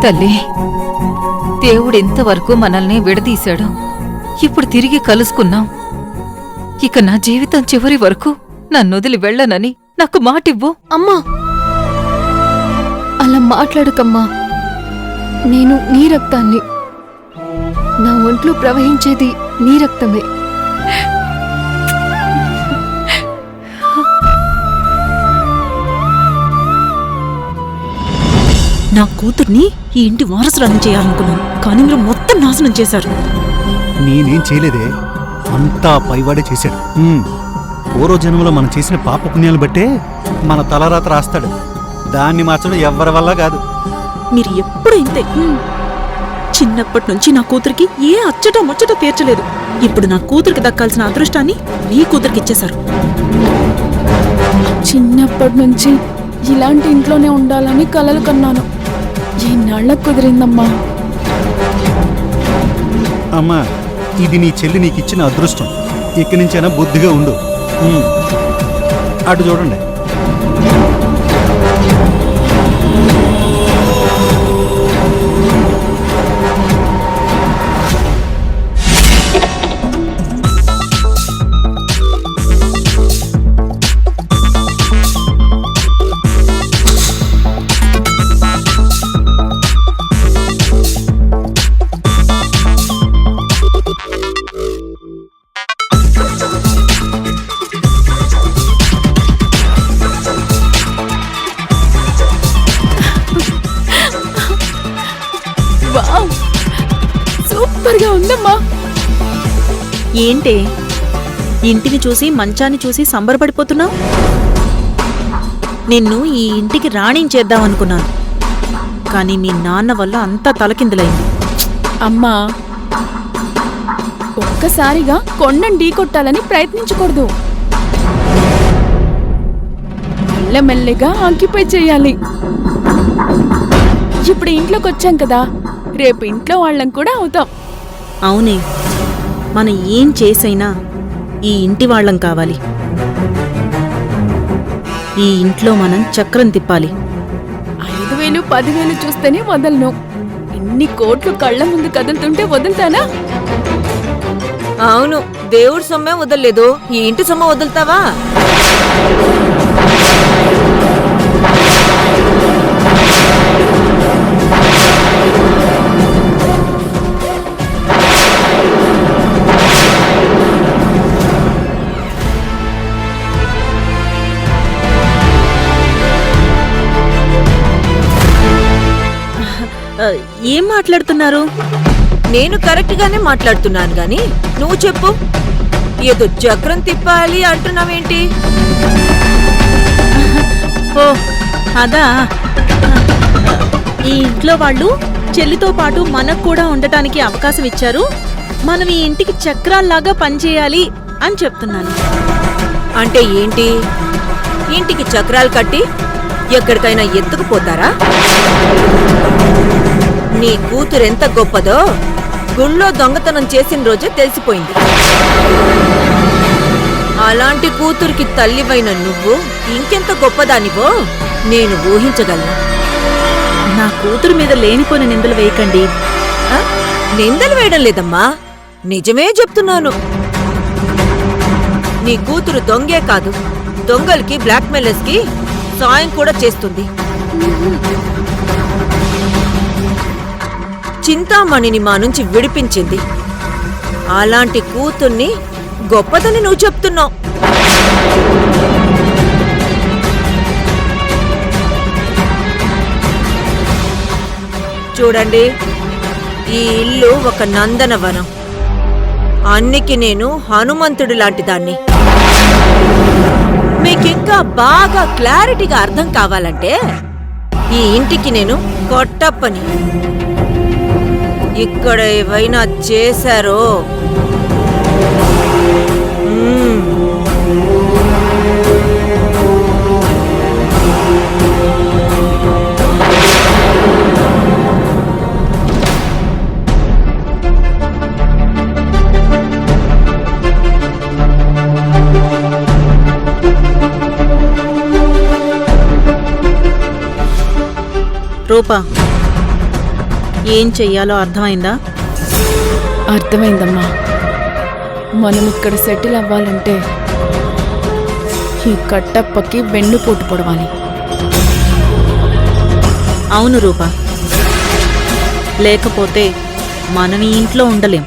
తల్లి, దేవుడెంతవరకు మనల్ని విడదీశాడు. ఇప్పుడు తిరిగి కలుసుకున్నాం. ఇక నా జీవితం చివరి వరకు నన్నొదిలి వెళ్ళనని నాకు మాటివ్వు. అమ్మా, అలా మాట్లాడకమ్మా. నేను నీ రక్తాన్ని. నా ఒంట్లో ప్రవహించేది నీ రక్తమే. నా కూతుర్ని ఈ ఇంటి వారసురాలను చేయాలనుకున్నాను, కానీ మీరు మొత్తం నాశనం చేశారు. నేనేం చేయలేదే, అంతా పైవాడే చేశాడు. పూర్వ జన్మలో మనం చేసిన పాప పుణ్యాలు బట్టే మన తలరాత రాస్తాడు. దాన్ని మార్చడం ఎవ్వరి వల్ల కాదు. మీరు ఎప్పుడు ఇంతే. చిన్నప్పటి నుంచి నా కూతురికి ఏ అచ్చటో ముచ్చటో తీర్చలేదు. ఇప్పుడు నా కూతురికి దక్కాల్సిన అదృష్టాన్ని మీ కూతురికి ఇచ్చేశారు. చిన్నప్పటి నుంచి ఇలాంటి ఇంట్లోనే ఉండాలని కలలు కన్నాను. ఎన్నాళ్ళకు కుదిరిందమ్మా. అమ్మా, ఇది నీ చెల్లి నీకిచ్చిన అదృష్టం. ఇక్కడి నుంచైనా బుద్ధిగా ఉండు. అటు చూడండి. సూపర్గా ఉందమ్మా. ఏంటే ఇంటిని చూసి మంచాన్ని చూసి సంబరపడిపోతున్నావు? నిన్ను ఈ ఇంటికి రాణించేద్దామనుకున్నాను, కానీ మీ నాన్న వల్ల అంతా తలకిందులైంది. అమ్మా, ఒక్కసారిగా కొండను ఢీకొట్టాలని ప్రయత్నించకూడదు. మెల్లమెల్లగా ఆక్యుపై చేయాలి. ఇప్పుడు ఇంట్లోకి వచ్చాం కదా, రేపు ఇంట్లో వాళ్ళం కూడా అవుతాం. అవునే, మనం ఏం చేసైనా ఈ ఇంటి వాళ్ళం కావాలి. ఈ ఇంట్లో మనం చక్రం తిప్పాలి. 5,000, 10,000 చూస్తేనే వదలను. ఇన్ని కోట్లు కళ్ళ ముందు కదులుతుంటే వదులుతానా? అవును, దేవుడి సొమ్మే వదలలేదు, ఈ ఇంటి సొమ్మ వదులుతావా? ఏం మాట్లాడుతున్నారు? నేను కరెక్ట్ గానే మాట్లాడుతున్నాను గాని నువ్వు చెప్పు. ఏదో చక్రం తిప్పాలి అంటున్నావేంటి? ఓ అదా, ఈ ఇంట్లో వాళ్ళు చెల్లితో పాటు మనకు కూడా ఉండటానికి అవకాశం ఇచ్చారు. మనం ఈ ఇంటికి చక్రాల్లాగా పనిచేయాలి అని చెప్తున్నాను. అంటే ఏంటి? ఇంటికి చక్రాలు కట్టి ఎక్కడికైనా ఎత్తుకుపోతారా? నీ కూతురెంత గొప్పదో గుళ్ళో దొంగతనం చేసిన రోజే తెలిసిపోయింది. అలాంటి కూతురికి తల్లివైన నువ్వు ఇంకెంత గొప్పదానివో నేను ఊహించగలను. నా కూతురు మీద లేనిపోయిన నిందలు వేయకండి. నిందలు వేయడం లేదమ్మా, నిజమే చెప్తున్నాను. నీ కూతురు దొంగే కాదు, దొంగలకి బ్లాక్మెయిలర్స్ కి సాయం కూడా చేస్తుంది. చింతామణిని మా నుంచి విడిపించింది. అలాంటి కూతుర్ని గొప్పదని నువ్వు చెప్తున్నావు. చూడండి, ఈ ఇల్లు ఒక నందనవనం. అన్నికి నేను హనుమంతుడు లాంటి దాన్ని. మీకింకా బాగా క్లారిటీగా అర్థం కావాలంటే ఈ ఇంటికి నేను కొట్టప్పని. ఇక్కడ ఏవైనా చేశారో రూపా, ఏం చెయ్యాలో అర్థమైందా? అర్థమైందమ్మా. మనం ఇక్కడ సెటిల్ అవ్వాలంటే ఈ కట్టప్పకి వెన్నుపోటు పొడవాలి. అవును రూపా, లేకపోతే మనం ఈ ఇంట్లో ఉండలేం.